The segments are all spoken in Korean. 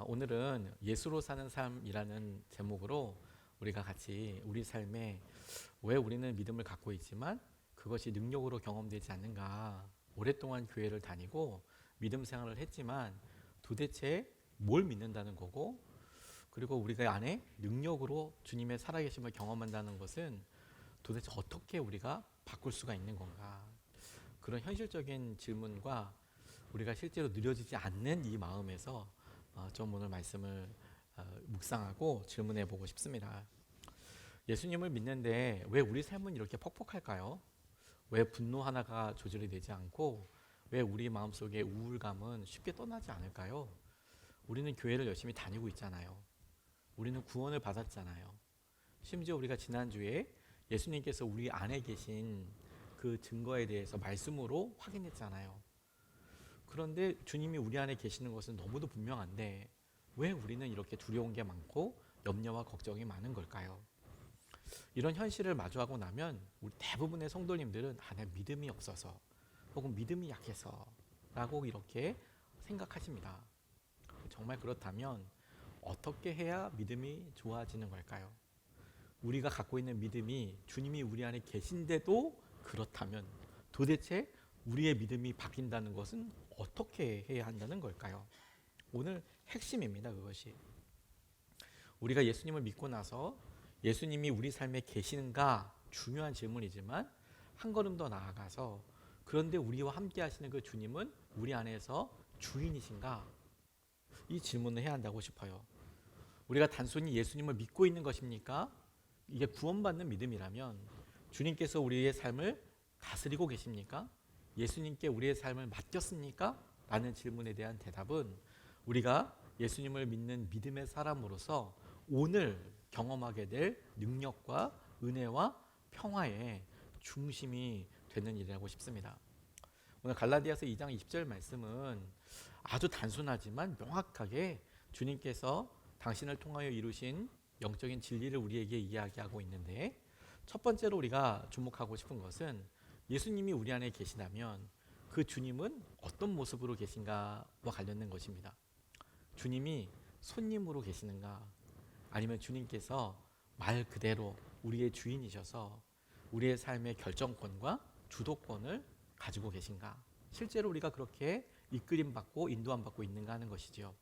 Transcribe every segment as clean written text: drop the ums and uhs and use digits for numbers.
오늘은 예수로 사는 삶이라는 제목으로 우리가 같이 우리 삶에 왜 우리는 믿음을 갖고 있지만 그것이 능력으로 경험되지 않는가, 오랫동안 교회를 다니고 믿음 생활을 했지만 도대체 뭘 믿는다는 거고, 그리고 우리가 안에 능력으로 주님의 살아계심을 경험한다는 것은 도대체 어떻게 우리가 바꿀 수가 있는 건가, 그런 현실적인 질문과 우리가 실제로 느려지지 않는 이 마음에서 좀 오늘 말씀을 묵상하고 질문해 보고 싶습니다. 예수님을 믿는데 왜 우리 삶은 이렇게 퍽퍽할까요? 왜 분노 하나가 조절이 되지 않고 왜 우리 마음속에 우울감은 쉽게 떠나지 않을까요? 우리는 교회를 열심히 다니고 있잖아요. 우리는 구원을 받았잖아요. 심지어 우리가 지난주에 예수님께서 우리 안에 계신 그 증거에 대해서 말씀으로 확인했잖아요. 그런데 주님이 우리 안에 계시는 것은 너무도 분명한데 왜 우리는 이렇게 두려운 게 많고 염려와 걱정이 많은 걸까요? 이런 현실을 마주하고 나면 우리 대부분의 성도님들은 내 믿음이 없어서 혹은 믿음이 약해서 라고 이렇게 생각하십니다. 정말 그렇다면 어떻게 해야 믿음이 좋아지는 걸까요? 우리가 갖고 있는 믿음이 주님이 우리 안에 계신데도 그렇다면 도대체 우리의 믿음이 바뀐다는 것은 어떻게 해야 한다는 걸까요? 오늘 핵심입니다. 그것이 우리가 예수님을 믿고 나서 예수님이 우리 삶에 계시는가 중요한 질문이지만 한 걸음 더 나아가서 그런데 우리와 함께 하시는 그 주님은 우리 안에서 주인이신가, 이 질문을 해야 한다고 싶어요. 우리가 단순히 예수님을 믿고 있는 것입니까? 이게 구원받는 믿음이라면 주님께서 우리의 삶을 다스리고 계십니까? 예수님께 우리의 삶을 맡겼습니까? 라는 질문에 대한 대답은 우리가 예수님을 믿는 믿음의 사람으로서 오늘 경험하게 될 능력과 은혜와 평화의 중심이 되는 일이라고 싶습니다. 오늘 갈라디아서 2장 20절 말씀은 아주 단순하지만 명확하게 주님께서 당신을 통하여 이루신 영적인 진리를 우리에게 이야기하고 있는데, 첫 번째로 우리가 주목하고 싶은 것은 예수님이 우리 안에 계시다면 그 주님은 어떤 모습으로 계신가와 관련된 것입니다. 주님이 손님으로 계시는가, 아니면 주님께서 말 그대로 우리의 주인이셔서 우리의 삶의 결정권과 주도권을 가지고 계신가, 실제로 우리가 그렇게 이끌림 받고 인도함 받고 있는가 하는 것이지요.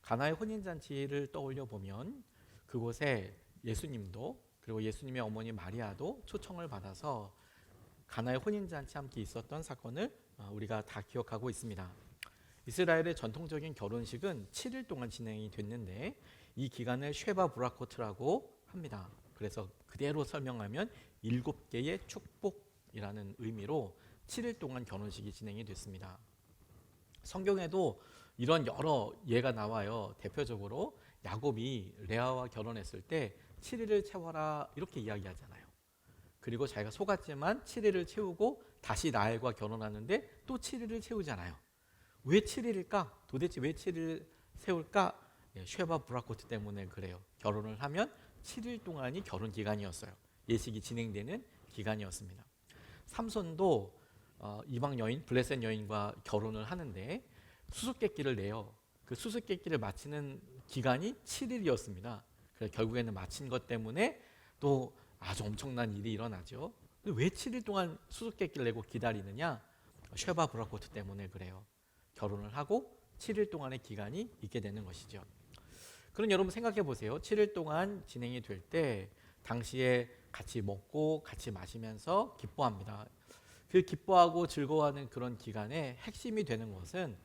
가나의 혼인잔치를 떠올려 보면 그곳에 예수님도 그리고 예수님의 어머니 마리아도 초청을 받아서 가나의 혼인잔치 함께 있었던 사건을 우리가 다 기억하고 있습니다. 이스라엘의 전통적인 결혼식은 7일 동안 진행이 됐는데 이 기간을 쉐바 브라코트라고 합니다. 그래서 그대로 설명하면 7개의 축복이라는 의미로 7일 동안 결혼식이 진행이 됐습니다. 성경에도 이런 여러 예가 나와요. 대표적으로 야곱이 레아와 결혼했을 때 7일을 채워라 이렇게 이야기하잖아요. 그리고 자기가 속았지만 7일을 채우고 다시 라헬과 결혼하는데 또 7일을 채우잖아요. 왜 7일일까? 도대체 왜 7일을 세울까? 쉐바 브라코트 때문에 그래요. 결혼을 하면 7일 동안이 결혼 기간이었어요. 예식이 진행되는 기간이었습니다. 삼손도 이방 여인 블레셋 여인과 결혼을 하는데 수수께끼를 내요. 그 수수께끼를 마치는 기간이 7일이었습니다. 그래서 결국에는 마친 것 때문에 또 아주 엄청난 일이 일어나죠. 왜 7일 동안 수수께끼를 내고 기다리느냐? 쉐바 브라코트 때문에 그래요. 결혼을 하고 7일 동안의 기간이 있게 되는 것이죠. 그럼 여러분 생각해 보세요. 7일 동안 진행이 될 때 당시에 같이 먹고 같이 마시면서 기뻐합니다. 그 기뻐하고 즐거워하는 그런 기간에 핵심이 되는 것은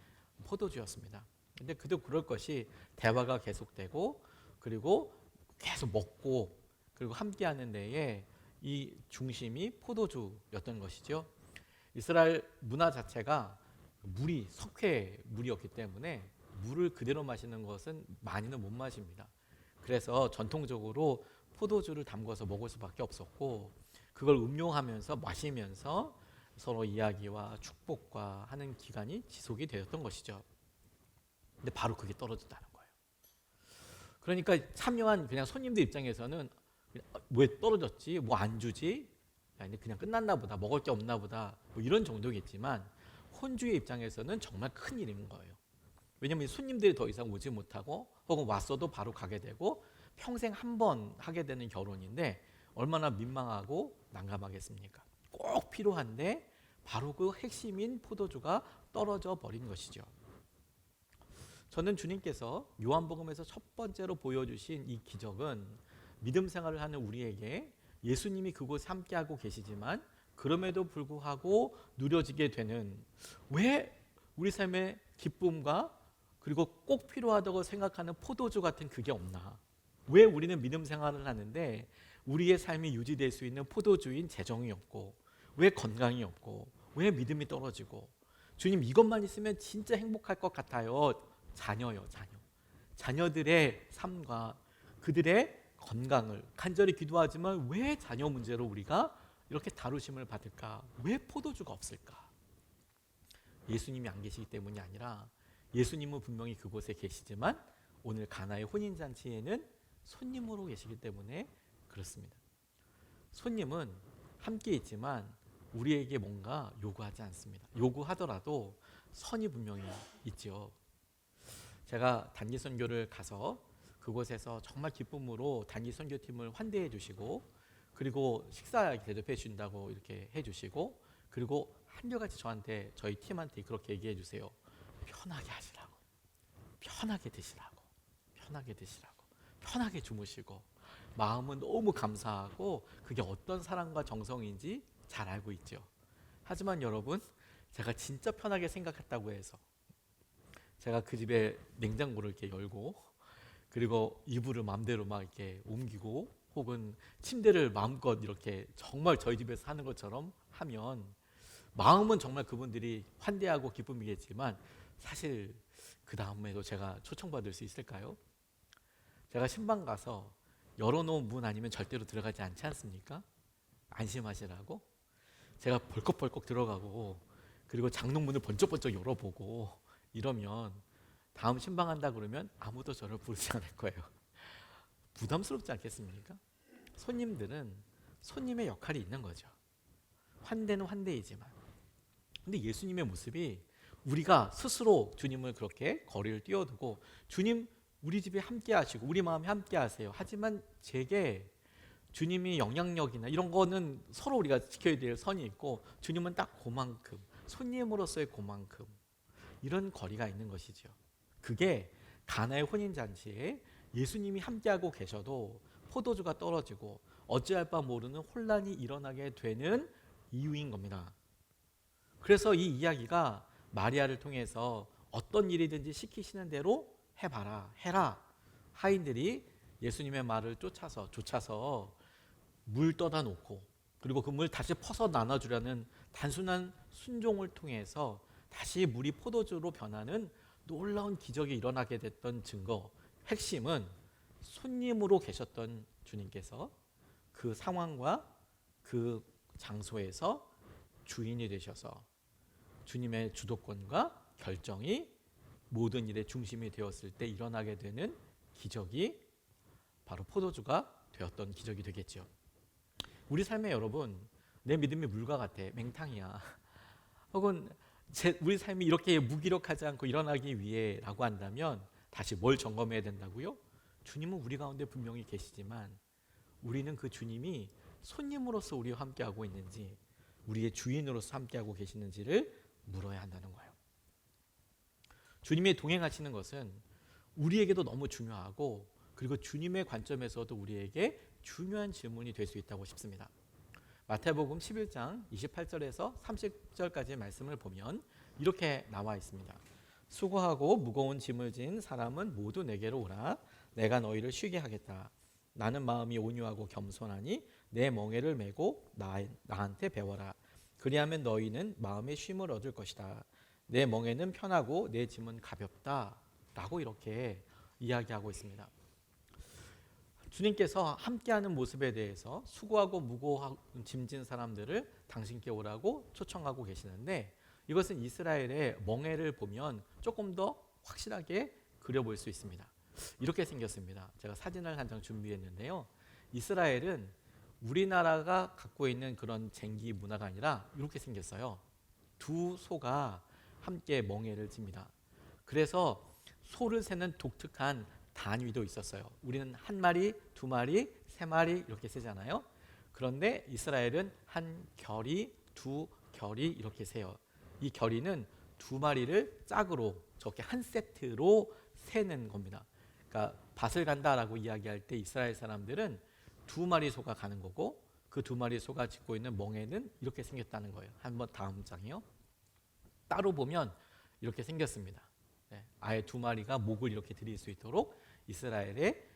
포도주였습니다. 근데 그도 그럴 것이 대화가 계속되고 그리고 계속 먹고 그리고 함께 하는 데에 이 중심이 포도주였던 것이죠. 이스라엘 문화 자체가 물이 석회 물이었기 때문에 물을 그대로 마시는 것은 많이는 못 마십니다. 그래서 전통적으로 포도주를 담궈서 먹을 수밖에 없었고 그걸 음용하면서 마시면서 서로 이야기와 축복과 하는 기간이 지속이 되었던 것이죠. 근데 바로 그게 떨어진다는 거예요. 그러니까 참여한 그냥 손님들 입장에서는 왜 떨어졌지? 뭐 안 주지? 그냥 끝났나 보다. 먹을 게 없나 보다. 뭐 이런 정도겠지만 혼주의 입장에서는 정말 큰 일인 거예요. 왜냐하면 손님들이 더 이상 오지 못하고 혹은 왔어도 바로 가게 되고 평생 한 번 하게 되는 결혼인데 얼마나 민망하고 난감하겠습니까? 꼭 필요한데 바로 그 핵심인 포도주가 떨어져 버린 것이죠. 저는 주님께서 요한복음에서 첫 번째로 보여주신 이 기적은 믿음 생활을 하는 우리에게 예수님이 그곳에 함께하고 계시지만 그럼에도 불구하고 누려지게 되는, 왜 우리 삶의 기쁨과 그리고 꼭 필요하다고 생각하는 포도주 같은 그게 없나? 왜 우리는 믿음 생활을 하는데 우리의 삶이 유지될 수 있는 포도주인 재정이 없고, 왜 건강이 없고, 왜 믿음이 떨어지고, 주님 이것만 있으면 진짜 행복할 것 같아요. 자녀요, 자녀. 자녀들의 삶과 그들의 건강을 간절히 기도하지만 왜 자녀 문제로 우리가 이렇게 다루심을 받을까? 왜 포도주가 없을까? 예수님이 안 계시기 때문이 아니라 예수님은 분명히 그곳에 계시지만 오늘 가나의 혼인잔치에는 손님으로 계시기 때문에 그렇습니다. 손님은 함께 있지만 우리에게 뭔가 요구하지 않습니다. 요구하더라도 선이 분명히 있죠. 제가 단기 선교를 가서 그곳에서 정말 기쁨으로 단기 선교팀을 환대해 주시고, 그리고 식사 대접해 준다고 이렇게 해 주시고, 그리고 한결같이 저한테, 저희 팀한테 그렇게 얘기해 주세요. 편하게 하시라고, 편하게 드시라고, 편하게 드시라고, 편하게 주무시고. 마음은 너무 감사하고 그게 어떤 사랑과 정성인지 잘 알고 있죠. 하지만 여러분, 제가 진짜 편하게 생각했다고 해서 제가 그 집에 냉장고를 이렇게 열고, 그리고 이불을 마음대로 막 이렇게 옮기고, 혹은 침대를 마음껏 이렇게 정말 저희 집에서 하는 것처럼 하면 마음은 정말 그분들이 환대하고 기쁨이겠지만 사실 그 다음에도 제가 초청받을 수 있을까요? 제가 신방 가서 열어놓은 문 아니면 절대로 들어가지 않지 않습니까? 안심하시라고. 제가 벌컥벌컥 들어가고 그리고 장롱문을 번쩍번쩍 열어보고 이러면 다음 신방한다 그러면 아무도 저를 부르지 않을 거예요. 부담스럽지 않겠습니까? 손님들은 손님의 역할이 있는 거죠. 환대는 환대이지만. 근데 예수님의 모습이 우리가 스스로 주님을 그렇게 거리를 띄워두고, 주님 우리 집에 함께 하시고 우리 마음에 함께 하세요. 하지만 제게 주님이 영향력이나 이런 거는 서로 우리가 지켜야 될 선이 있고, 주님은 딱 그만큼, 손님으로서의 그만큼 이런 거리가 있는 것이죠. 그게 가나의 혼인잔치에 예수님이 함께하고 계셔도 포도주가 떨어지고 어찌할 바 모르는 혼란이 일어나게 되는 이유인 겁니다. 그래서 이 이야기가 마리아를 통해서 어떤 일이든지 시키시는 대로 해봐라, 해라. 하인들이 예수님의 말을 쫓아서 물 떠다 놓고, 그리고 그 물 다시 퍼서 나눠주려는 단순한 순종을 통해서 다시 물이 포도주로 변하는 놀라운 기적이 일어나게 됐던 증거, 핵심은 손님으로 계셨던 주님께서 그 상황과 그 장소에서 주인이 되셔서 주님의 주도권과 결정이 모든 일의 중심이 되었을 때 일어나게 되는 기적이 바로 포도주가 되었던 기적이 되겠죠. 우리 삶에 여러분, 내 믿음이 물과 같아, 맹탕이야, 혹은 우리 삶이 이렇게 무기력하지 않고 일어나기 위해 라고 한다면 다시 뭘 점검해야 된다고요? 주님은 우리 가운데 분명히 계시지만 우리는 그 주님이 손님으로서 우리와 함께하고 있는지, 우리의 주인으로서 함께하고 계시는지를 물어야 한다는 거예요. 주님의 동행하시는 것은 우리에게도 너무 중요하고, 그리고 주님의 관점에서도 우리에게 중요한 질문이 될 수 있다고 싶습니다. 마태복음 11장 28절에서 30절까지의 말씀을 보면 이렇게 나와 있습니다. 수고하고 무거운 짐을 진 사람은 모두 내게로 오라. 내가 너희를 쉬게 하겠다. 나는 마음이 온유하고 겸손하니 내 멍에를 메고 나한테 배워라. 그리하면 너희는 마음의 쉼을 얻을 것이다. 내 멍에는 편하고 내 짐은 가볍다. 라고 이렇게 이야기하고 있습니다. 주님께서 함께하는 모습에 대해서 수고하고 무거운 짐진 사람들을 당신께 오라고 초청하고 계시는데, 이것은 이스라엘의 멍에를 보면 조금 더 확실하게 그려볼 수 있습니다. 이렇게 생겼습니다. 제가 사진을 한 장 준비했는데요. 이스라엘은 우리나라가 갖고 있는 그런 쟁기 문화가 아니라 이렇게 생겼어요. 두 소가 함께 멍에를 칩니다. 그래서 소를 세는 독특한 단위도 있었어요. 우리는 한 마리, 두 마리, 세 마리 이렇게 세잖아요. 그런데 이스라엘은 한 결이, 두 결이 이렇게 세요. 이 결이는 두 마리를 짝으로 저렇게 한 세트로 세는 겁니다. 그러니까 밭을 간다라고 이야기할 때 이스라엘 사람들은 두 마리 소가 가는 거고 그 두 마리 소가 짚고 있는 멍에는 이렇게 생겼다는 거예요. 한번 다음 장이요. 따로 보면 이렇게 생겼습니다. 네, 아예 두 마리가 목을 이렇게 들일 수 있도록 이스라엘의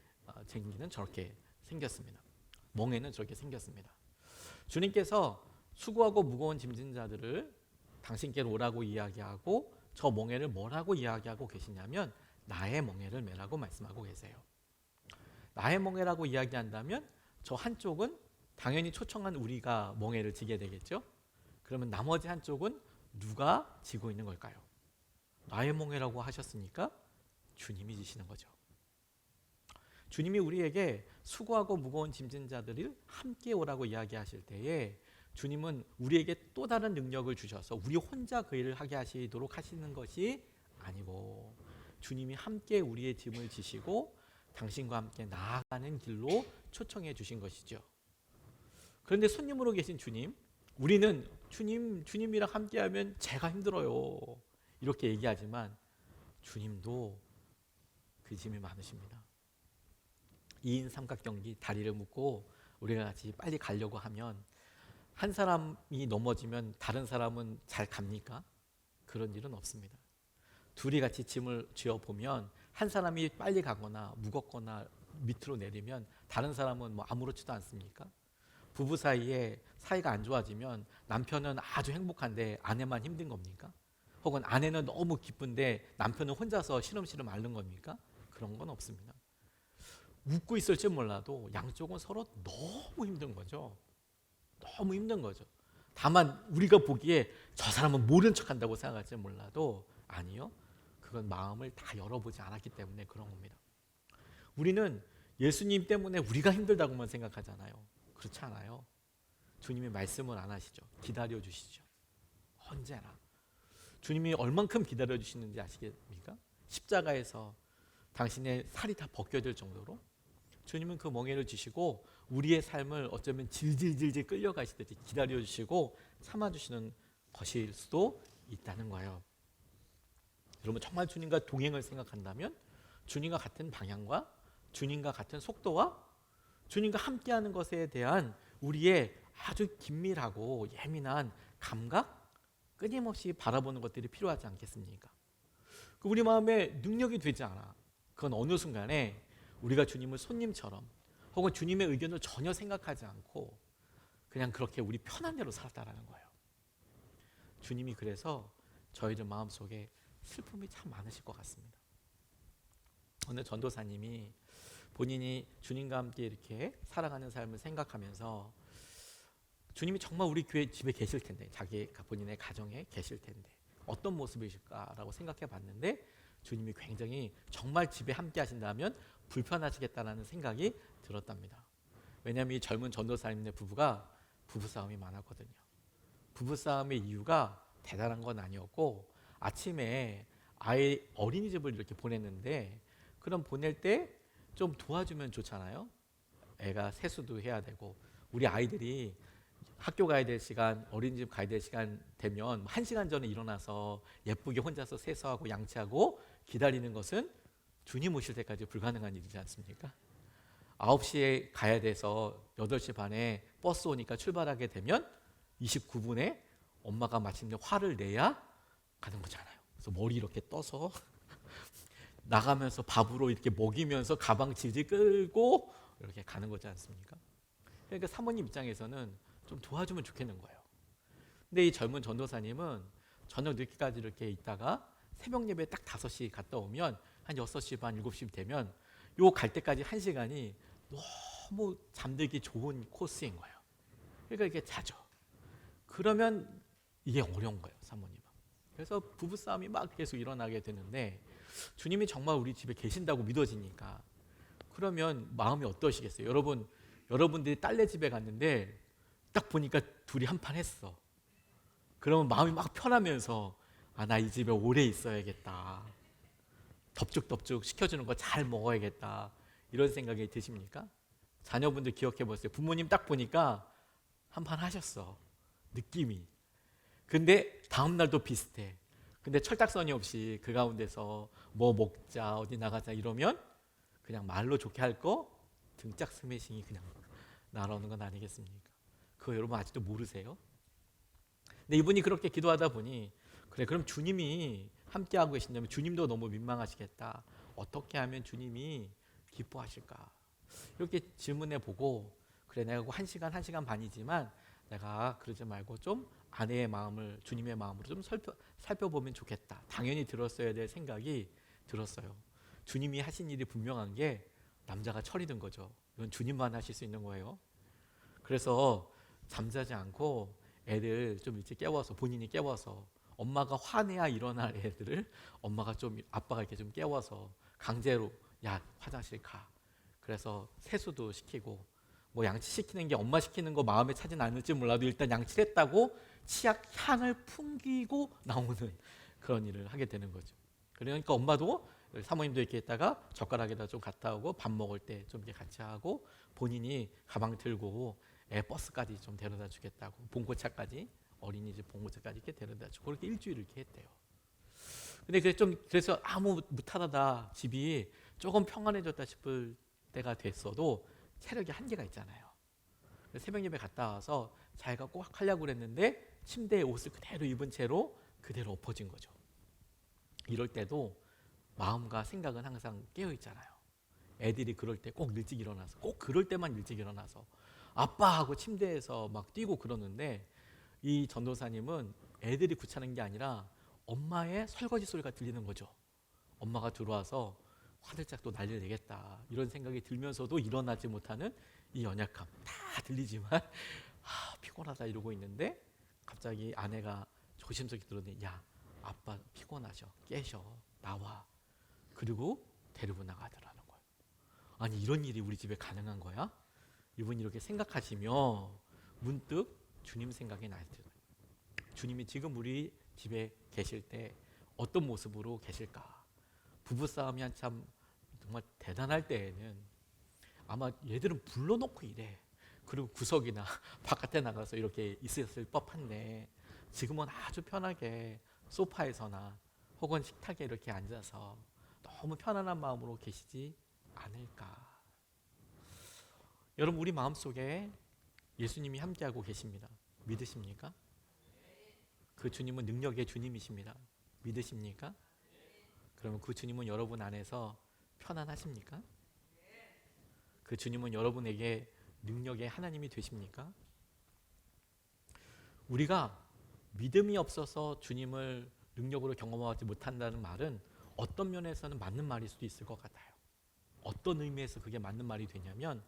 쟁기는 저렇게 생겼습니다. 멍에는 저렇게 생겼습니다. 주님께서 수고하고 무거운 짐진 자들을 당신께로 오라고 이야기하고 저 멍에를 뭐라고 이야기하고 계시냐면 나의 멍에를 메라고 말씀하고 계세요. 나의 멍에라고 이야기한다면 저 한쪽은 당연히 초청한 우리가 멍에를 지게 되겠죠. 그러면 나머지 한쪽은 누가 지고 있는 걸까요? 나의 멍에라고 하셨으니까 주님이 지시는 거죠. 주님이 우리에게 수고하고 무거운 짐진 자들을 함께 오라고 이야기하실 때에 주님은 우리에게 또 다른 능력을 주셔서 우리 혼자 그 일을 하게 하시도록 하시는 것이 아니고 주님이 함께 우리의 짐을 지시고 당신과 함께 나아가는 길로 초청해 주신 것이죠. 그런데 손님으로 계신 주님, 우리는 주님이랑 함께하면 제가 힘들어요 이렇게 얘기하지만 주님도 그 짐이 많으십니다. 2인 삼각경기 다리를 묶고 우리가 같이 빨리 가려고 하면 한 사람이 넘어지면 다른 사람은 잘 갑니까? 그런 일은 없습니다. 둘이 같이 짐을 쥐어보면 한 사람이 빨리 가거나 무겁거나 밑으로 내리면 다른 사람은 뭐 아무렇지도 않습니까? 부부 사이에 사이가 안 좋아지면 남편은 아주 행복한데 아내만 힘든 겁니까? 혹은 아내는 너무 기쁜데 남편은 혼자서 시름시름 앓는 겁니까? 그런 건 없습니다. 웃고 있을지 몰라도 양쪽은 서로 너무 힘든 거죠. 너무 힘든 거죠. 다만 우리가 보기에 저 사람은 모른 척한다고 생각할지 몰라도 아니요. 그건 마음을 다 열어보지 않았기 때문에 그런 겁니다. 우리는 예수님 때문에 우리가 힘들다고만 생각하잖아요. 그렇지 않아요. 주님이 말씀을 안 하시죠. 기다려 주시죠. 언제나. 주님이 얼만큼 기다려 주시는지 아시겠습니까? 십자가에서 당신의 살이 다 벗겨질 정도로 주님은 그 멍에를 주시고 우리의 삶을 어쩌면 질질질질 끌려가시듯이 기다려 주시고 참아주시는 것일 수도 있다는 거예요. 여러분 정말 주님과 동행을 생각한다면 주님과 같은 방향과 주님과 같은 속도와 주님과 함께하는 것에 대한 우리의 아주 긴밀하고 예민한 감각, 끊임없이 바라보는 것들이 필요하지 않겠습니까? 우리 마음에 능력이 되지 않아. 그건 어느 순간에 우리가 주님을 손님처럼 혹은 주님의 의견을 전혀 생각하지 않고 그냥 그렇게 우리 편한 대로 살았다라는 거예요. 주님이 그래서 저희들 마음속에 슬픔이 참 많으실 것 같습니다. 어느 전도사님이 본인이 주님과 함께 이렇게 살아가는 삶을 생각하면서 주님이 정말 우리 교회 집에 계실 텐데 자기 본인의 가정에 계실 텐데 어떤 모습이실까라고 생각해 봤는데 주님이 굉장히 정말 집에 함께 하신다면 불편하시겠다라는 생각이 들었답니다. 왜냐하면 이 젊은 전도사님네 부부가 부부싸움이 많았거든요. 부부싸움의 이유가 대단한 건 아니었고 아침에 아이 어린이집을 이렇게 보냈는데 그럼 보낼 때 좀 도와주면 좋잖아요. 애가 세수도 해야 되고 우리 아이들이 학교 가야 될 시간, 어린이집 가야 될 시간 되면 1시간 전에 일어나서 예쁘게 혼자서 세수하고 양치하고 기다리는 것은 주님 오실 때까지 불가능한 일이지 않습니까? 9시에 가야 돼서 8시 반에 버스 오니까 출발하게 되면 29분에 엄마가 마침내 화를 내야 가는 거잖아요. 그래서 머리 이렇게 떠서 나가면서 밥으로 이렇게 먹이면서 가방 질질 끌고 이렇게 가는 거지 않습니까? 그러니까 사모님 입장에서는 좀 도와주면 좋겠는 거예요. 근데 이 젊은 전도사님은 저녁 늦게까지 이렇게 있다가 새벽 예배 딱 5시 갔다 오면 한 6시 반, 7시 되면 요 갈 때까지 1시간이 너무 잠들기 좋은 코스인 거예요. 그러니까 이게 자죠. 그러면 이게 어려운 거예요, 사모님은. 그래서 부부싸움이 막 계속 일어나게 되는데 주님이 정말 우리 집에 계신다고 믿어지니까 그러면 마음이 어떠시겠어요? 여러분들이 딸네 집에 갔는데 딱 보니까 둘이 한판 했어. 그러면 마음이 막 편하면서 아, 나 이 집에 오래 있어야겠다. 덥죽덥죽 시켜주는 거 잘 먹어야겠다 이런 생각이 드십니까? 자녀분들 기억해 보세요. 부모님 딱 보니까 한판 하셨어. 느낌이. 근데 다음 날도 비슷해. 근데 철딱서니 없이 그 가운데서 뭐 먹자 어디 나가자 이러면 그냥 말로 좋게 할 거 등짝 스매싱이 그냥 날아오는 건 아니겠습니까? 그거 여러분 아직도 모르세요? 근데 이분이 그렇게 기도하다 보니 그래 그럼 주님이 함께하고 계신다면 주님도 너무 민망하시겠다. 어떻게 하면 주님이 기뻐하실까? 이렇게 질문해 보고 그래 내가 1시간 반이지만 내가 그러지 말고 좀 아내의 마음을 주님의 마음으로 좀 살펴보면 좋겠다. 당연히 들었어야 될 생각이 들었어요. 주님이 하신 일이 분명한 게 남자가 철이 든 거죠. 이건 주님만 하실 수 있는 거예요. 그래서 잠자지 않고 애들 좀 일찍 깨워서 본인이 깨워서 엄마가 화내야 일어날 애들을 엄마가 좀 아빠가 이렇게 좀 깨워서 강제로 야 화장실 가. 그래서 세수도 시키고 뭐 양치시키는 게 엄마 시키는 거 마음에 차진 않을지 몰라도 일단 양치를 했다고 치약 향을 풍기고 나오는 그런 일을 하게 되는 거죠. 그러니까 엄마도 사모님도 이렇게 있다가 젓가락에다 좀 갔다 오고 밥 먹을 때 좀 이렇게 같이 하고 본인이 가방 들고 애 버스까지 좀 데려다 주겠다고 봉고차까지 어린이집 봉고차까지 이렇게 데려다 주고 그렇게 일주일을 이렇게 했대요. 근데 그래서 아무 무탈하다 집이 조금 평안해졌다 싶을 때가 됐어도 체력이 한계가 있잖아요. 새벽 예배 갔다 와서 자기가 꼭 하려고 그랬는데 침대에 옷을 그대로 입은 채로 그대로 엎어진 거죠. 이럴 때도 마음과 생각은 항상 깨어 있잖아요. 애들이 그럴 때 꼭 일찍 일어나서 꼭 그럴 때만 일찍 일어나서 아빠하고 침대에서 막 뛰고 그러는데 이 전도사님은 애들이 구차는 게 아니라 엄마의 설거지 소리가 들리는 거죠. 엄마가 들어와서 화들짝 또 난리를 내겠다 이런 생각이 들면서도 일어나지 못하는 이 연약함 다 들리지만 피곤하다 이러고 있는데 갑자기 아내가 조심스럽게 들었더니 야 아빠 피곤하셔 깨셔 나와 그리고 데리고 나가더라는 거예요. 아니 이런 일이 우리 집에 가능한 거야? 이분이 이렇게 생각하시며 문득 주님 생각이 날 때 주님이 지금 우리 집에 계실 때 어떤 모습으로 계실까? 부부싸움이 한참 정말 대단할 때에는 아마 얘들은 불러놓고 이래. 그리고 구석이나 바깥에 나가서 이렇게 있었을 법한데 지금은 아주 편하게 소파에서나 혹은 식탁에 이렇게 앉아서 너무 편안한 마음으로 계시지 않을까. 여러분 우리 마음속에 예수님이 함께하고 계십니다. 믿으십니까? 그 주님은 능력의 주님이십니다. 믿으십니까? 그러면 그 주님은 여러분 안에서 편안하십니까? 그 주님은 여러분에게 능력의 하나님이 되십니까? 우리가 믿음이 없어서 주님을 능력으로 경험하지 못한다는 말은 어떤 면에서는 맞는 말일 수도 있을 것 같아요. 어떤 의미에서 그게 맞는 말이 되냐면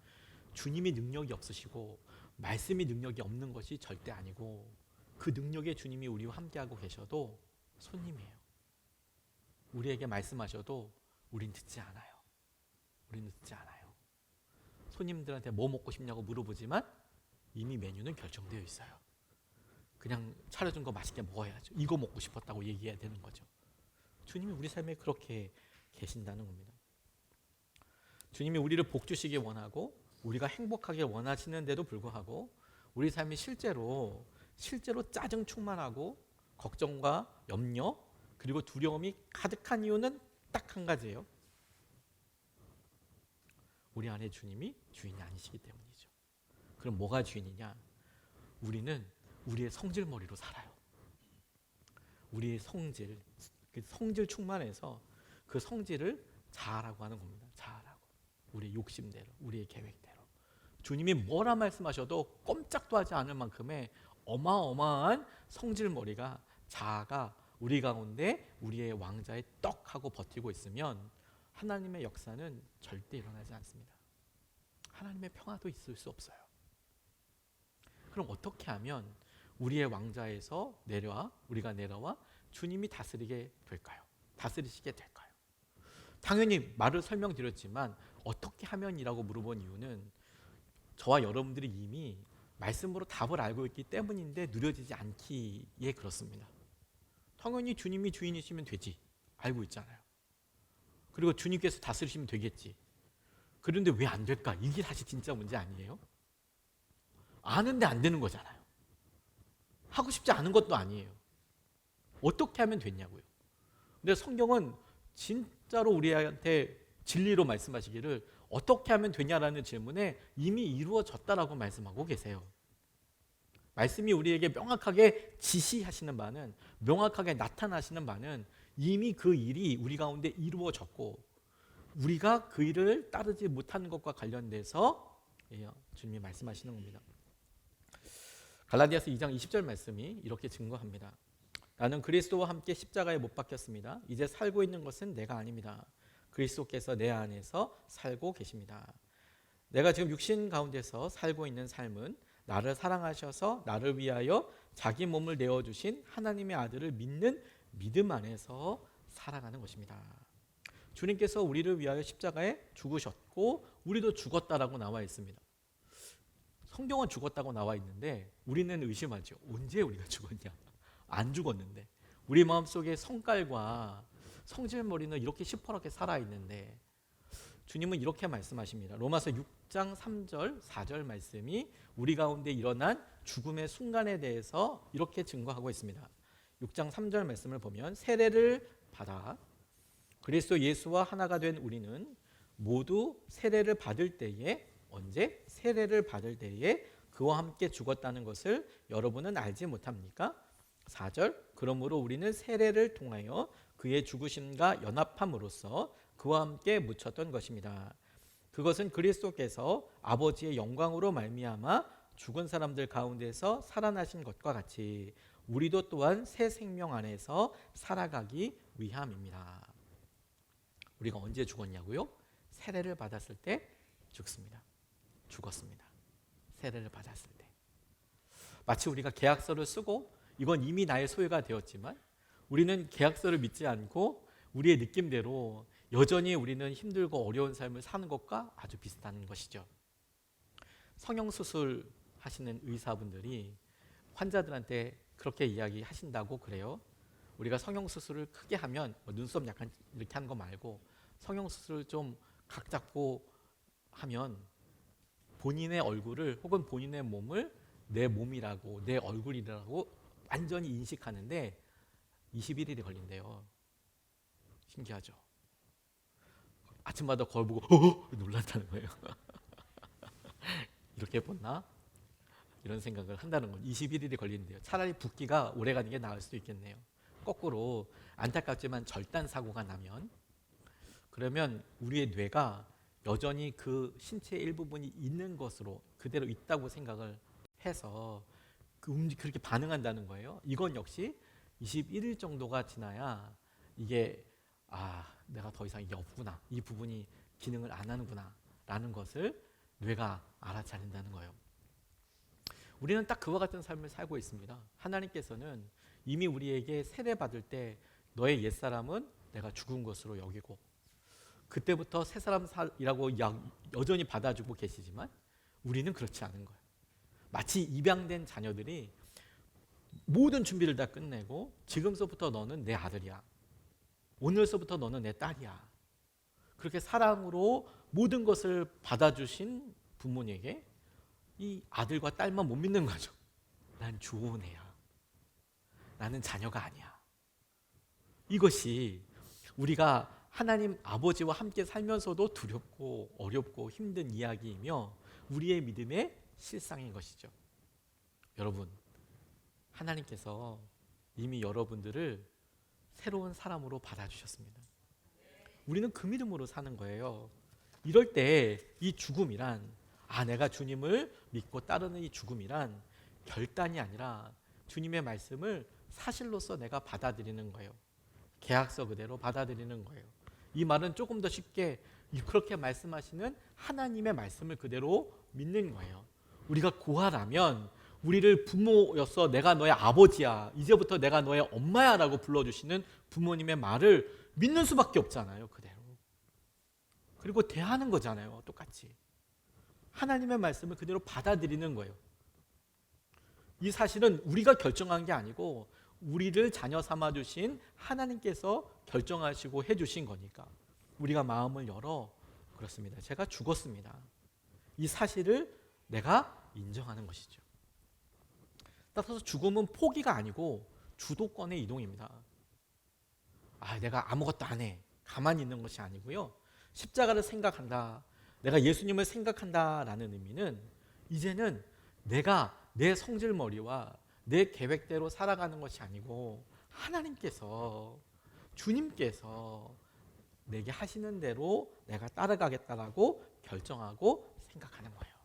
주님이 능력이 없으시고 말씀이 능력이 없는 것이 절대 아니고 그 능력의 주님이 우리와 함께하고 계셔도 손님이에요. 우리에게 말씀하셔도 우린 듣지 않아요. 우리는 듣지 않아요. 손님들한테 뭐 먹고 싶냐고 물어보지만 이미 메뉴는 결정되어 있어요. 그냥 차려준 거 맛있게 먹어야죠. 이거 먹고 싶었다고 얘기해야 되는 거죠. 주님이 우리 삶에 그렇게 계신다는 겁니다. 주님이 우리를 복 주시길 원하고 우리가 행복하게 원하시는데도 불구하고 우리 삶이 실제로 짜증 충만하고 걱정과 염려 그리고 두려움이 가득한 이유는 딱 한 가지예요. 우리 안에 주님이 주인이 아니시기 때문이죠. 그럼 뭐가 주인이냐? 우리는 우리의 성질머리로 살아요. 우리의 성질 충만해서 그 성질을 자아라고 하는 겁니다. 자아라고. 우리의 욕심대로, 우리의 계획대로. 주님이 뭐라 말씀하셔도 꼼짝도 하지 않을 만큼의 어마어마한 성질머리가 자아가 우리 가운데 우리의 왕자의 떡하고 버티고 있으면 하나님의 역사는 절대 일어나지 않습니다. 하나님의 평화도 있을 수 없어요. 그럼 어떻게 하면 우리의 왕자에서 우리가 내려와 주님이 다스리게 될까요? 다스리시게 될까요? 당연히 말을 설명드렸지만 어떻게 하면이라고 물어본 이유는 저와 여러분들이 이미 말씀으로 답을 알고 있기 때문인데 누려지지 않기에 그렇습니다. 당연히 주님이 주인이시면 되지. 알고 있잖아요. 그리고 주님께서 다스리시면 되겠지. 그런데 왜 안 될까? 이게 사실 진짜 문제 아니에요? 아는데 안 되는 거잖아요. 하고 싶지 않은 것도 아니에요. 어떻게 하면 됐냐고요. 근데 성경은 진짜로 우리한테 진리로 말씀하시기를 어떻게 하면 되냐라는 질문에 이미 이루어졌다라고 말씀하고 계세요. 말씀이 우리에게 명확하게 지시하시는 바는, 명확하게 나타나시는 바는 이미 그 일이 우리 가운데 이루어졌고, 우리가 그 일을 따르지 못하는 것과 관련돼서 주님이 말씀하시는 겁니다. 갈라디아서 2장 20절 말씀이 이렇게 증거합니다. 나는 그리스도와 함께 십자가에 못 박혔습니다. 이제 살고 있는 것은 내가 아닙니다. 그리스도께서 내 안에서 살고 계십니다. 내가 지금 육신 가운데서 살고 있는 삶은 나를 사랑하셔서 나를 위하여 자기 몸을 내어주신 하나님의 아들을 믿는 믿음 안에서 살아가는 것입니다. 주님께서 우리를 위하여 십자가에 죽으셨고 우리도 죽었다라고 나와 있습니다. 성경은 죽었다고 나와 있는데 우리는 의심하죠. 언제 우리가 죽었냐? 안 죽었는데. 우리 마음속에 성깔과 성질머리는 이렇게 시퍼렇게 살아있는데 주님은 이렇게 말씀하십니다. 로마서 6장 3절 4절 말씀이 우리 가운데 일어난 죽음의 순간에 대해서 이렇게 증거하고 있습니다. 6장 3절 말씀을 보면 세례를 받아 그리스도 예수와 하나가 된 우리는 모두 세례를 받을 때에, 언제? 세례를 받을 때에 그와 함께 죽었다는 것을 여러분은 알지 못합니까? 4절 그러므로 우리는 세례를 통하여 그의 죽으심과 연합함으로써 그와 함께 묻혔던 것입니다. 그것은 그리스도께서 아버지의 영광으로 말미암아 죽은 사람들 가운데서 살아나신 것과 같이 우리도 또한 새 생명 안에서 살아가기 위함입니다. 우리가 언제 죽었냐고요? 세례를 받았을 때 죽습니다. 죽었습니다. 세례를 받았을 때. 마치 우리가 계약서를 쓰고 이건 이미 나의 소유가 되었지만 우리는 계약서를 믿지 않고 우리의 느낌대로 여전히 우리는 힘들고 어려운 삶을 사는 것과 아주 비슷한 것이죠. 성형수술 하시는 의사분들이 환자들한테 그렇게 이야기하신다고 그래요. 우리가 성형수술을 크게 하면 눈썹 약간 이렇게 하는 거 말고 성형수술을 좀 각 잡고 하면 본인의 얼굴을 혹은 본인의 몸을 내 몸이라고, 내 얼굴이라고 완전히 인식하는데 21일이 걸린대요. 신기하죠? 아침마다 거울 보고 놀란다는 거예요. 이렇게 봤나? 이런 생각을 한다는 거죠. 21일이 걸린대요. 차라리 붓기가 오래가는 게 나을 수도 있겠네요. 거꾸로 안타깝지만 절단 사고가 나면 그러면 우리의 뇌가 여전히 그 신체의 일부분이 있는 것으로 그대로 있다고 생각을 해서 그렇게 반응한다는 거예요. 이건 역시 21일 정도가 지나야 이게 내가 더 이상 이게 없구나, 이 부분이 기능을 안 하는구나 라는 것을 뇌가 알아차린다는 거예요. 우리는 딱 그와 같은 삶을 살고 있습니다. 하나님께서는 이미 우리에게 세례 받을 때 너의 옛사람은 내가 죽은 것으로 여기고 그때부터 새 사람이라고 여전히 받아주고 계시지만 우리는 그렇지 않은 거예요. 마치 입양된 자녀들이 모든 준비를 다 끝내고 지금서부터 너는 내 아들이야, 오늘서부터 너는 내 딸이야, 그렇게 사랑으로 모든 것을 받아주신 부모에게 이 아들과 딸만 못 믿는 거죠. 난 좋은 애야, 나는 자녀가 아니야. 이것이 우리가 하나님 아버지와 함께 살면서도 두렵고 어렵고 힘든 이야기이며 우리의 믿음의 실상인 것이죠. 여러분, 하나님께서 이미 여러분들을 새로운 사람으로 받아주셨습니다. 우리는 그 믿음으로 사는 거예요. 이럴 때 이 죽음이란, 내가 주님을 믿고 따르는 이 죽음이란 결단이 아니라 주님의 말씀을 사실로서 내가 받아들이는 거예요. 계약서 그대로 받아들이는 거예요. 이 말은 조금 더 쉽게 그렇게 말씀하시는 하나님의 말씀을 그대로 믿는 거예요. 우리가 고아라면 우리를 부모여서 내가 너의 아버지야, 이제부터 내가 너의 엄마야 라고 불러주시는 부모님의 말을 믿는 수밖에 없잖아요. 그대로. 그리고 대하는 거잖아요. 똑같이. 하나님의 말씀을 그대로 받아들이는 거예요. 이 사실은 우리가 결정한 게 아니고 우리를 자녀 삼아주신 하나님께서 결정하시고 해주신 거니까 우리가 마음을 열어 그렇습니다. 제가 죽었습니다. 이 사실을 내가 인정하는 것이죠. 따라서 죽음은 포기가 아니고 주도권의 이동입니다. 내가 아무것도 안 해. 가만히 있는 것이 아니고요. 십자가를 생각한다. 내가 예수님을 생각한다라는 의미는 이제는 내가 내 성질머리와 내 계획대로 살아가는 것이 아니고 하나님께서, 주님께서 내게 하시는 대로 내가 따라가겠다라고 결정하고 생각하는 거예요.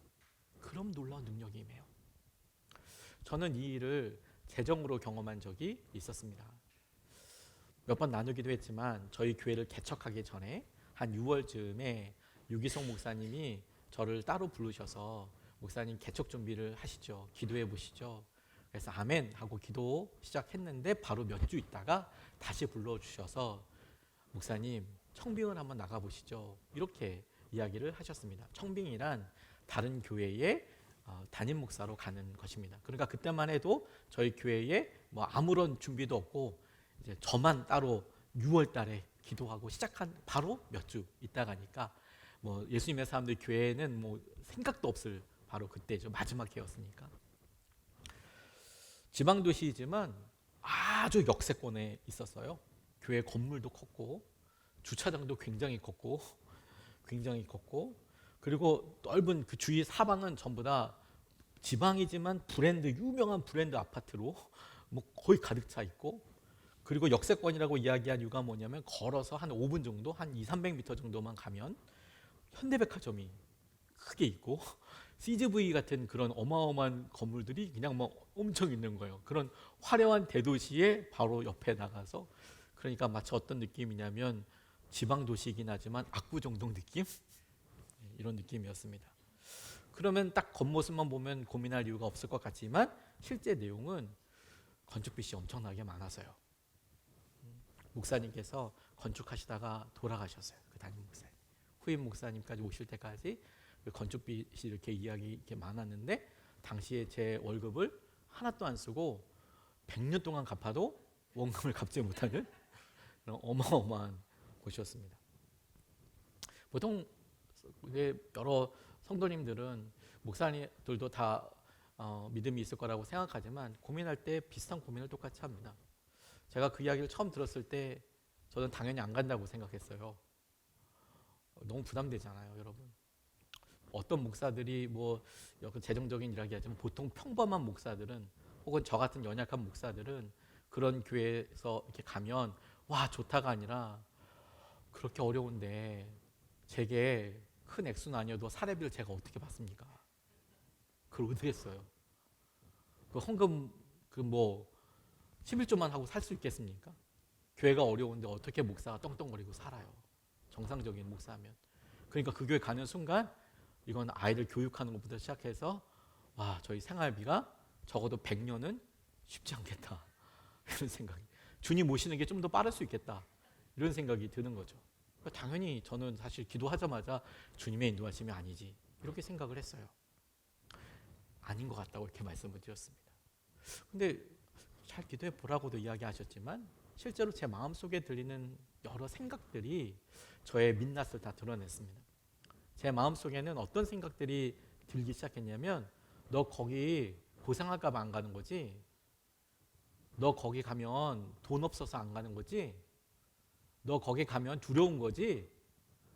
그럼 놀라운 능력이 임해요. 저는 이 일을 재정으로 경험한 적이 있었습니다. 몇 번 나누기도 했지만 저희 교회를 개척하기 전에 한 6월쯤에 유기성 목사님이 저를 따로 부르셔서 목사님 개척 준비를 하시죠. 기도해 보시죠. 그래서 아멘 하고 기도 시작했는데 바로 몇 주 있다가 다시 불러주셔서 목사님 청빙을 한번 나가보시죠. 이렇게 이야기를 하셨습니다. 청빙이란 다른 교회에 담임 목사로 가는 것입니다. 그러니까 그때만 해도 저희 교회에 뭐 아무런 준비도 없고 이제 저만 따로 6월 달에 기도하고 시작한 바로 몇 주 있다가니까 뭐 예수님의 사람들 교회는 뭐 생각도 없을 바로 그때죠. 마지막 해였으니까. 지방 도시이지만 아주 역세권에 있었어요. 교회 건물도 컸고 주차장도 굉장히 컸고 그리고 넓은 그 주위 사방은 전부 다 지방이지만 유명한 브랜드 아파트로 뭐 거의 가득 차 있고, 그리고 역세권이라고 이야기한 이유가 뭐냐면 걸어서 한 5분 정도, 한 200-300m 정도만 가면 현대백화점이 크게 있고 CGV 같은 그런 어마어마한 건물들이 그냥 뭐 엄청 있는 거예요. 그런 화려한 대도시의 바로 옆에 나가서, 그러니까 마치 어떤 느낌이냐면 지방 도시이긴 하지만 압구정동 느낌? 이런 느낌이었습니다. 그러면 딱 겉모습만 보면 고민할 이유가 없을 것 같지만 실제 내용은 건축빚이 엄청나게 많아서요. 목사님께서 건축하시다가 돌아가셨어요. 그 담임 목사님. 후임 목사님까지 오실 때까지 그 건축빚이 이렇게 많았는데 당시에 제 월급을 하나도 안 쓰고 100년 동안 갚아도 원금을 갚지 못하는 그런 어마어마한 곳이었습니다. 보통 여러 성도님들은 목사님들도 다 믿음이 있을 거라고 생각하지만 고민할 때 비슷한 고민을 똑같이 합니다. 제가 그 이야기를 처음 들었을 때 저는 당연히 안 간다고 생각했어요. 너무 부담되잖아요, 여러분. 어떤 목사들이 뭐 재정적인 이야기 하지만 보통 평범한 목사들은 혹은 저 같은 연약한 목사들은 그런 교회에서 이렇게 가면 와 좋다가 아니라 그렇게 어려운데 제게 큰 액수는 아니어도 사례비를 제가 어떻게 받습니까? 그걸 어떻게 했어요? 그 헌금 11조만 하고 살 수 있겠습니까? 교회가 어려운데 어떻게 목사가 떵떵거리고 살아요? 정상적인 목사면. 그러니까 그 교회 가는 순간 이건 아이들 교육하는 것부터 시작해서 와 저희 생활비가 적어도 100년은 쉽지 않겠다 이런 생각이, 주님 모시는 게 좀 더 빠를 수 있겠다 이런 생각이 드는 거죠. 그러니까 당연히 저는 사실 기도하자마자 주님의 인도하심이 아니지 이렇게 생각을 했어요. 아닌 것 같다고 이렇게 말씀을 드렸습니다. 근데 잘 기도해 보라고도 이야기하셨지만 실제로 제 마음속에 들리는 여러 생각들이 저의 민낯을 다 드러냈습니다. 제 마음속에는 어떤 생각들이 들기 시작했냐면 너 거기 고생할까 봐 안 가는 거지? 너 거기 가면 돈 없어서 안 가는 거지? 너 거기 가면 두려운 거지?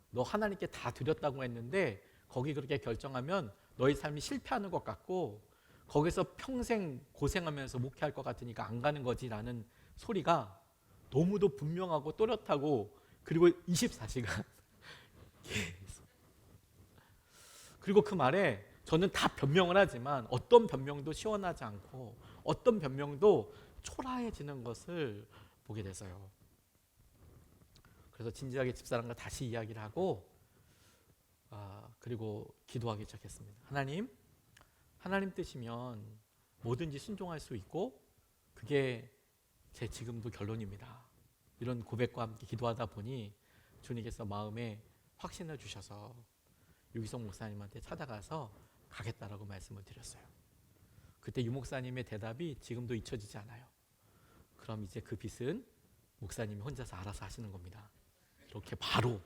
너 하나님께 다 드렸다고 했는데 거기 그렇게 결정하면 너희 삶이 실패하는 것 같고 거기서 평생 고생하면서 목회할 것 같으니까 안 가는 거지 라는 소리가 너무도 분명하고 또렷하고 그리고 24시간 계속. 그리고 그 말에 저는 다 변명을 하지만 어떤 변명도 시원하지 않고 어떤 변명도 초라해지는 것을 보게 돼서요. 그래서 진지하게 집사람과 다시 이야기를 하고 그리고 기도하기 시작했습니다. 하나님 뜻이면 뭐든지 순종할 수 있고 그게 제 지금도 결론입니다. 이런 고백과 함께 기도하다 보니 주님께서 마음에 확신을 주셔서 유기성 목사님한테 찾아가서 가겠다라고 말씀을 드렸어요. 그때 유 목사님의 대답이 지금도 잊혀지지 않아요. 그럼 이제 그 빚은 목사님이 혼자서 알아서 하시는 겁니다. 이렇게 바로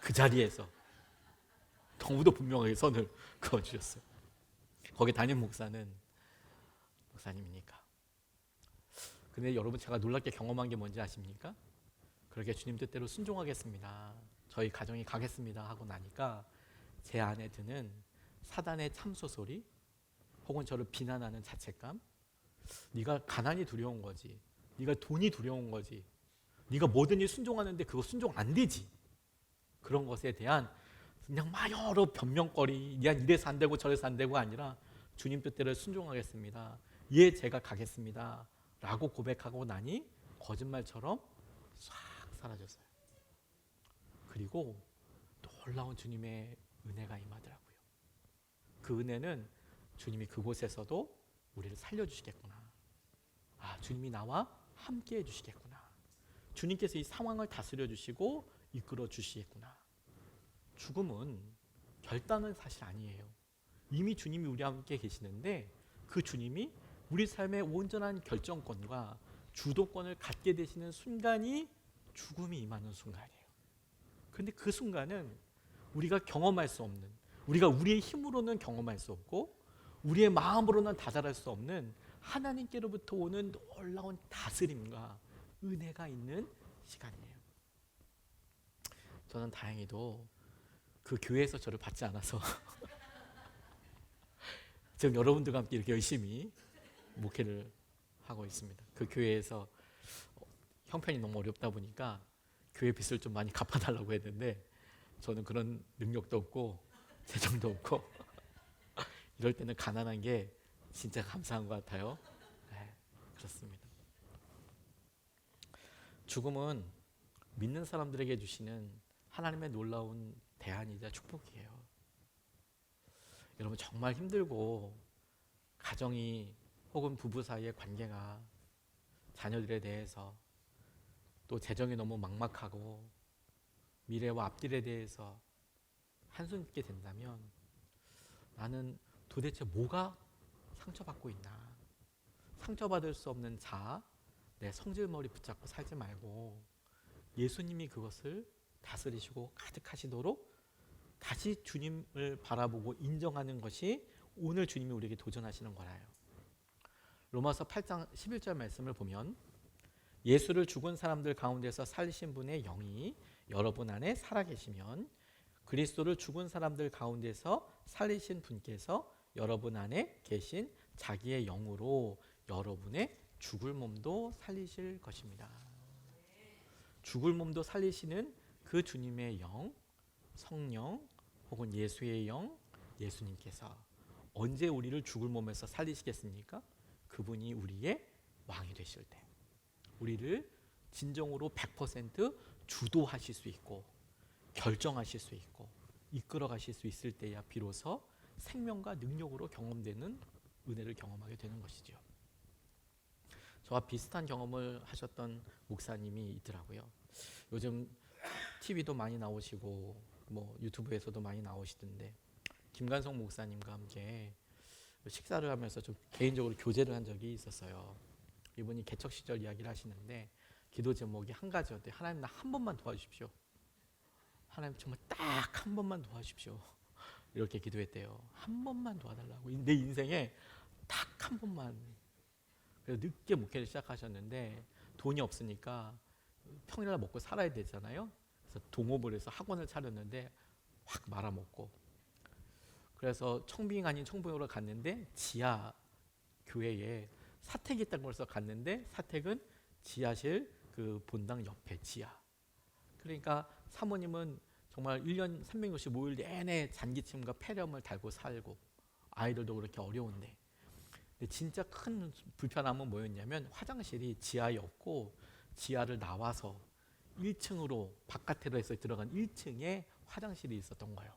그 자리에서 너무도 분명하게 선을 그어주셨어요. 거기 담임 목사님이니까. 근데 여러분, 제가 놀랍게 경험한 게 뭔지 아십니까? 그렇게 주님 뜻대로 순종하겠습니다, 저희 가정이 가겠습니다 하고 나니까 제 안에 드는 사단의 참소 소리, 혹은 저를 비난하는 자책감, 네가 가난이 두려운 거지, 네가 돈이 두려운 거지, 네가 뭐든지 순종하는데 그거 순종 안 되지, 그런 것에 대한 그냥 막 여러 변명거리, 야 이래서 안 되고 저래서 안 되고 아니라 주님 뜻대로 순종하겠습니다, 예 제가 가겠습니다 라고 고백하고 나니 거짓말처럼 싹 사라졌어요. 그리고 놀라운 주님의 은혜가 임하더라고요. 그 은혜는 주님이 그곳에서도 우리를 살려주시겠구나, 아 주님이 나와 함께 해주시겠구나, 주님께서 이 상황을 다스려 주시고 이끌어 주시겠구나. 죽음은 결단은 사실 아니에요. 이미 주님이 우리와 함께 계시는데 그 주님이 우리 삶의 온전한 결정권과 주도권을 갖게 되시는 순간이 죽음이 임하는 순간이에요. 그런데 그 순간은 우리가 경험할 수 없는, 우리가 우리의 힘으로는 경험할 수 없고 우리의 마음으로는 다잘할 수 없는 하나님께로부터 오는 놀라운 다스림과 은혜가 있는 시간이에요. 저는 다행히도 그 교회에서 저를 받지 않아서 지금 여러분들과 함께 이렇게 열심히 목회를 하고 있습니다. 그 교회에서 형편이 너무 어렵다 보니까 교회 빚을 좀 많이 갚아달라고 했는데 저는 그런 능력도 없고 재정도 없고 이럴 때는 가난한 게 진짜 감사한 것 같아요. 네, 그렇습니다. 죽음은 믿는 사람들에게 주시는 하나님의 놀라운 대안이자 축복이에요. 여러분, 정말 힘들고 가정이 혹은 부부 사이의 관계가 자녀들에 대해서 또 재정이 너무 막막하고 미래와 앞길에 대해서 한숨 짓게 된다면 나는 도대체 뭐가 상처받고 있나, 상처받을 수 없는 자, 내 성질머리 붙잡고 살지 말고 예수님이 그것을 다스리시고 가득하시도록 다시 주님을 바라보고 인정하는 것이 오늘 주님이 우리에게 도전하시는 거라요. 로마서 8장 11절 말씀을 보면 예수를 죽은 사람들 가운데서 살리신 분의 영이 여러분 안에 살아계시면 그리스도를 죽은 사람들 가운데서 살리신 분께서 여러분 안에 계신 자기의 영으로 여러분의 죽을 몸도 살리실 것입니다. 죽을 몸도 살리시는 그 주님의 영, 성령 혹은 예수의 영, 예수님께서 언제 우리를 죽을 몸에서 살리시겠습니까? 그분이 우리의 왕이 되실 때, 우리를 진정으로 100% 주도하실 수 있고 결정하실 수 있고 이끌어 가실 수 있을 때야 비로소 생명과 능력으로 경험되는 은혜를 경험하게 되는 것이죠. 저와 비슷한 경험을 하셨던 목사님이 있더라고요. 요즘 TV도 많이 나오시고 뭐 유튜브에서도 많이 나오시던데 김관성 목사님과 함께 식사를 하면서 좀 개인적으로 교제를 한 적이 있었어요. 이분이 개척 시절 이야기를 하시는데 기도 제목이 한 가지였대요. 하나님 나 한 번만 도와주십시오. 하나님 정말 딱 한 번만 도와주십시오. 이렇게 기도했대요. 한 번만 도와달라고. 내 인생에 딱 한 번만. 그래서 늦게 목회를 시작하셨는데 돈이 없으니까 평일날 먹고 살아야 되잖아요. 그래서 동업을 해서 학원을 차렸는데 확 말아먹고, 그래서 청빙 아닌 청빙으로 갔는데 지하 교회에 사택이 있다는 걸서 갔는데 사택은 지하실 그 본당 옆에 지하. 그러니까 사모님은 정말 1년 365일 내내 잔기침과 폐렴을 달고 살고 아이들도 그렇게 어려운데, 근데 진짜 큰 불편함은 뭐였냐면 화장실이 지하에 없고 지하를 나와서 1층으로 바깥으로 해서 들어간 1층에 화장실이 있었던 거예요.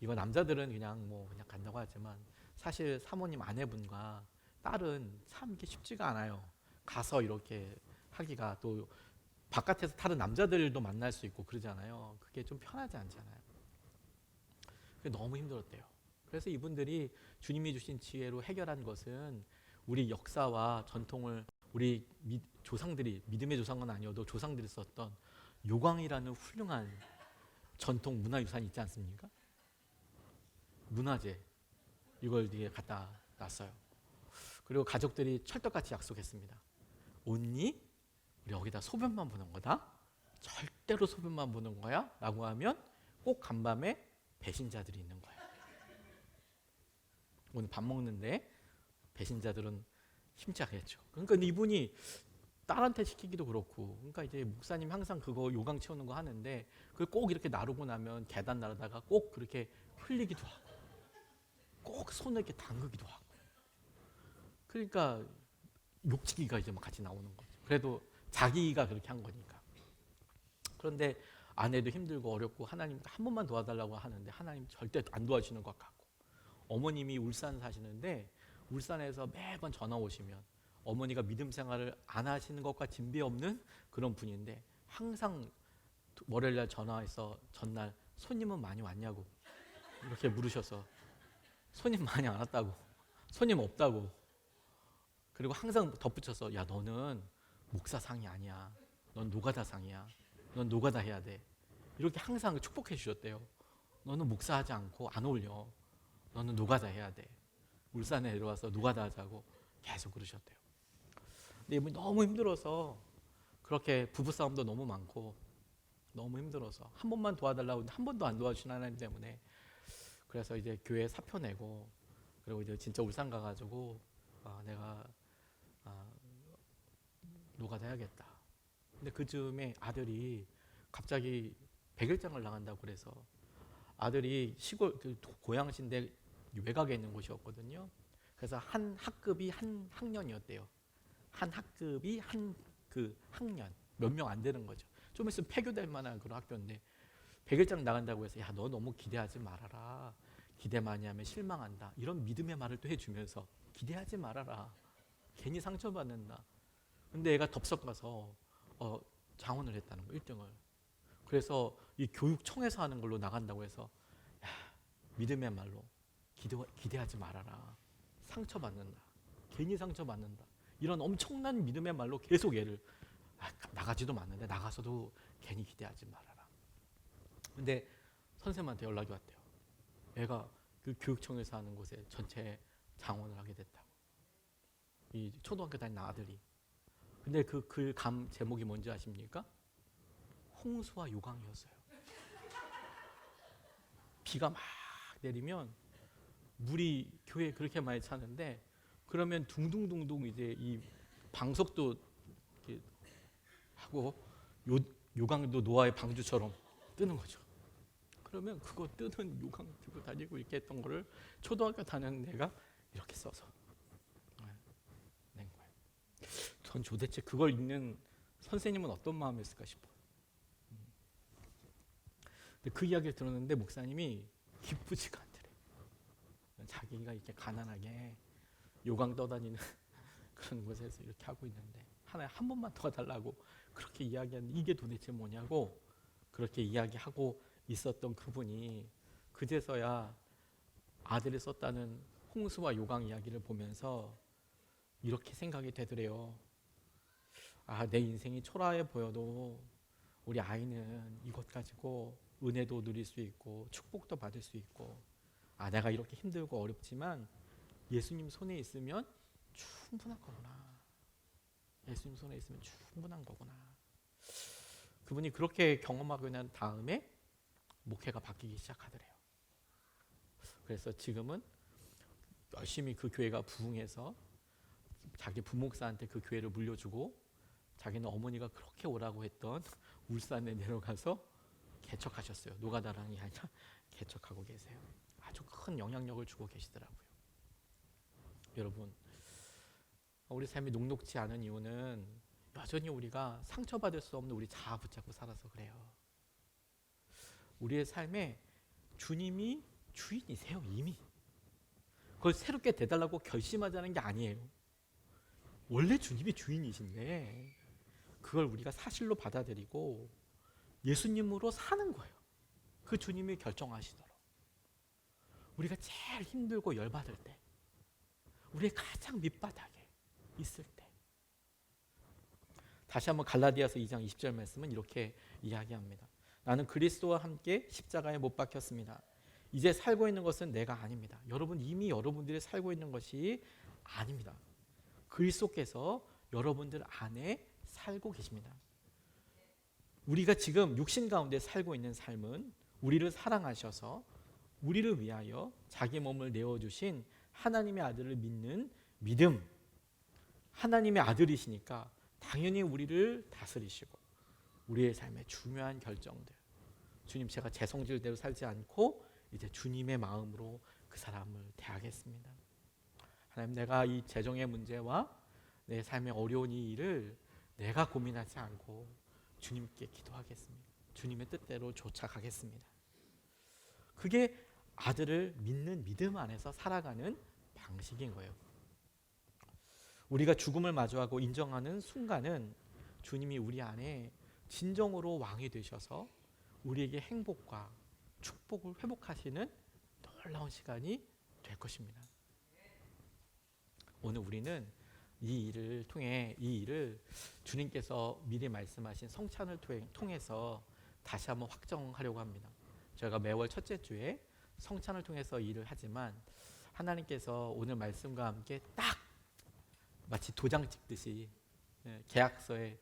이거 남자들은 그냥 간다고 하지만 사실 사모님 아내분과 딸은 참 이게 쉽지가 않아요. 가서 이렇게 하기가, 또 바깥에서 다른 남자들도 만날 수 있고 그러잖아요. 그게 좀 편하지 않잖아요. 그게 너무 힘들었대요. 그래서 이분들이 주님이 주신 지혜로 해결한 것은 우리 역사와 전통을, 우리 조상들이, 믿음의 조상은 아니어도 조상들이 썼던 요강이라는 훌륭한 전통 문화유산 있지 않습니까? 문화재 이걸 뒤에 갖다 놨어요. 그리고 가족들이 철떡같이 약속했습니다. 언니, 우리 여기다 소변만 보는 거다. 절대로 소변만 보는 거야. 라고 하면 꼭 간밤에 배신자들이 있는 거예요. 오늘 밥 먹는데 배신자들은 힘차겠죠. 그러니까 이분이 딸한테 시키기도 그렇고, 그러니까 이제 목사님 항상 그거 요강 채우는 거 하는데 그걸 꼭 이렇게 나르고 나면 계단 나르다가 꼭 그렇게 흘리기도 하고, 꼭 손을 이렇게 담그기도 하고. 그러니까 욕지기가 이제 막 같이 나오는 거죠. 그래도 자기가 그렇게 한 거니까. 그런데 아내도 힘들고 어렵고 하나님 한 번만 도와달라고 하는데 하나님 절대 안 도와주시는 것 같고, 어머님이 울산 사시는데 울산에서 매번 전화 오시면 어머니가 믿음 생활을 안 하시는 것과 진배 없는 그런 분인데 항상 월요일날 전화해서 전날 손님은 많이 왔냐고 이렇게 물으셔서 손님 많이 안 왔다고, 손님 없다고. 그리고 항상 덧붙여서 야, 너는 목사상이 아니야. 넌 노가다상이야. 넌 노가다 해야 돼. 이렇게 항상 축복해 주셨대요. 너는 목사하지 않고 안 어울려. 너는 노가다 해야 돼. 울산에 내려와서 노가다 하자고 계속 그러셨대요. 근데 이분이 너무 힘들어서, 그렇게 부부싸움도 너무 많고 너무 힘들어서 한 번만 도와달라고 했는데 한 번도 안 도와주신 하나님 때문에, 그래서 이제 교회 사표 내고, 그리고 이제 진짜 울산 가가지고 내가 노가다 해야겠다. 근데 그 즈음에 아들이 갑자기 백일장을 나간다고 그래서, 아들이 시골 그 고향신데 외곽에 있는 곳이었거든요. 그래서 한 학급이 한 학년이었대요. 한 학급이 한 그 학년 몇 명 안 되는 거죠. 좀 있으면 폐교될 만한 그런 학교인데 백일장 나간다고 해서 야, 너 너무 기대하지 말아라. 기대 많이 하면 실망한다. 이런 믿음의 말을 또 해주면서 기대하지 말아라. 괜히 상처받는다. 근데 얘가 덥석 가서 장원을 했다는 거, 1등을. 그래서 이 교육청에서 하는 걸로 나간다고 해서 야, 믿음의 말로 기대하지 말아라. 상처받는다. 괜히 상처받는다. 이런 엄청난 믿음의 말로 계속 얘를 나가지도 않는데 나가서도 괜히 기대하지 말아라. 근데 선생님한테 연락이 왔대요. 얘가 그 교육청에서 하는 곳에 전체 장원을 하게 됐다고. 이 초등학교 다니는 아들이. 근데 그 글 감 제목이 뭔지 아십니까? 홍수와 요강이었어요. 비가 막 내리면 물이 교회에 그렇게 많이 차는데, 그러면 둥둥둥둥 이제 이 방석도 이렇게 하고 요강도 노아의 방주처럼 뜨는 거죠. 그러면 그거 뜨는 요강 들고 다니고 이렇게 했던 거를 초등학교 다니는 애가 이렇게 써서 낸 거예요. 전 도대체 그걸 읽는 선생님은 어떤 마음이었을까 싶어요. 근데 그 이야기를 들었는데 목사님이 기쁘지가 않더래요. 자기가 이렇게 가난하게 요강 떠다니는 그런 곳에서 이렇게 하고 있는데 하나님 한 번만 도와달라고 그렇게 이야기하는, 이게 도대체 뭐냐고 그렇게 이야기하고 있었던 그분이 그제서야 아들이 썼다는 홍수와 요강 이야기를 보면서 이렇게 생각이 되더래요. 아, 내 인생이 초라해 보여도 우리 아이는 이것 가지고 은혜도 누릴 수 있고 축복도 받을 수 있고, 아, 내가 이렇게 힘들고 어렵지만 예수님 손에 있으면 충분한 거구나. 예수님 손에 있으면 충분한 거구나. 그분이 그렇게 경험하고 난 다음에 목회가 바뀌기 시작하더래요. 그래서 지금은 열심히 그 교회가 부흥해서 자기 부목사한테 그 교회를 물려주고, 자기는 어머니가 그렇게 오라고 했던 울산에 내려가서 개척하셨어요. 노가다랑이 아니라 개척하고 계세요. 아주 큰 영향력을 주고 계시더라고요. 여러분, 우리 삶이 녹록지 않은 이유는 여전히 우리가 상처받을 수 없는 우리 자아 붙잡고 살아서 그래요. 우리의 삶에 주님이 주인이세요, 이미. 그걸 새롭게 되달라고 결심하자는 게 아니에요. 원래 주님이 주인이신데 그걸 우리가 사실로 받아들이고 예수님으로 사는 거예요. 그 주님이 결정하시도록. 우리가 제일 힘들고 열받을 때, 우리의 가장 밑바닥에 있을 때, 다시 한번 갈라디아서 2장 20절 말씀은 이렇게 이야기합니다. 나는 그리스도와 함께 십자가에 못 박혔습니다. 이제 살고 있는 것은 내가 아닙니다. 여러분 이미 여러분들이 살고 있는 것이 아닙니다. 그리스도께서 여러분들 안에 살고 계십니다. 우리가 지금 육신 가운데 살고 있는 삶은 우리를 사랑하셔서 우리를 위하여 자기 몸을 내어주신 하나님의 아들을 믿는 믿음. 하나님의 아들이시니까 당연히 우리를 다스리시고 우리의 삶의 중요한 결정들, 주님 제가 제 성질대로 살지 않고 이제 주님의 마음으로 그 사람을 대하겠습니다. 하나님, 내가 이 재정의 문제와 내 삶의 어려운 이 일을 내가 고민하지 않고 주님께 기도하겠습니다. 주님의 뜻대로 쫓아가겠습니다. 그게 아들을 믿는 믿음 안에서 살아가는 방식인 거예요. 우리가 죽음을 마주하고 인정하는 순간은 주님이 우리 안에 진정으로 왕이 되셔서 우리에게 행복과 축복을 회복하시는 놀라운 시간이 될 것입니다. 오늘 우리는 이 일을 통해 이 일을 주님께서 미리 말씀하신 성찬을 통해서 다시 한번 확정하려고 합니다. 저희가 매월 첫째 주에 성찬을 통해서 일을 하지만 하나님께서 오늘 말씀과 함께 딱 마치 도장 찍듯이 계약서에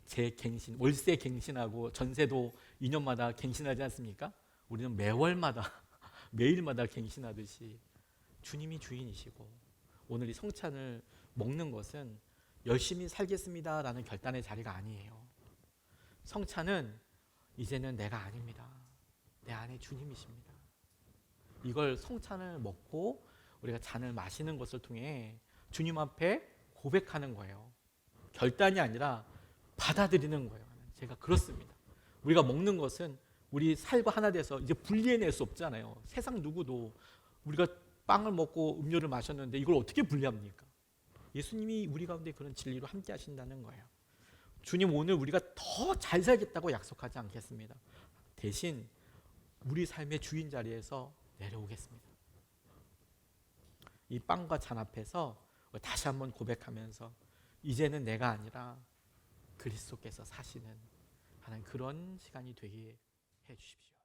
재갱신, 월세 갱신하고 전세도 2년마다 갱신하지 않습니까? 우리는 매월마다 매일마다 갱신하듯이 주님이 주인이시고 오늘 이 성찬을 먹는 것은 열심히 살겠습니다라는 결단의 자리가 아니에요. 성찬은 이제는 내가 아닙니다. 내 안에 주님이십니다. 이걸 성찬을 먹고 우리가 잔을 마시는 것을 통해 주님 앞에 고백하는 거예요. 결단이 아니라 받아들이는 거예요. 제가 그렇습니다. 우리가 먹는 것은 우리 살과 하나 돼서 이제 분리해낼 수 없잖아요. 세상 누구도 우리가 빵을 먹고 음료를 마셨는데 이걸 어떻게 분리합니까? 예수님이 우리 가운데 그런 진리로 함께 하신다는 거예요. 주님 오늘 우리가 더 잘 살겠다고 약속하지 않겠습니다. 대신 우리 삶의 주인 자리에서 내려오겠습니다. 이 빵과 잔 앞에서 다시 한번 고백하면서 이제는 내가 아니라 그리스도께서 사시는 하는 그런 시간이 되게 해 주십시오.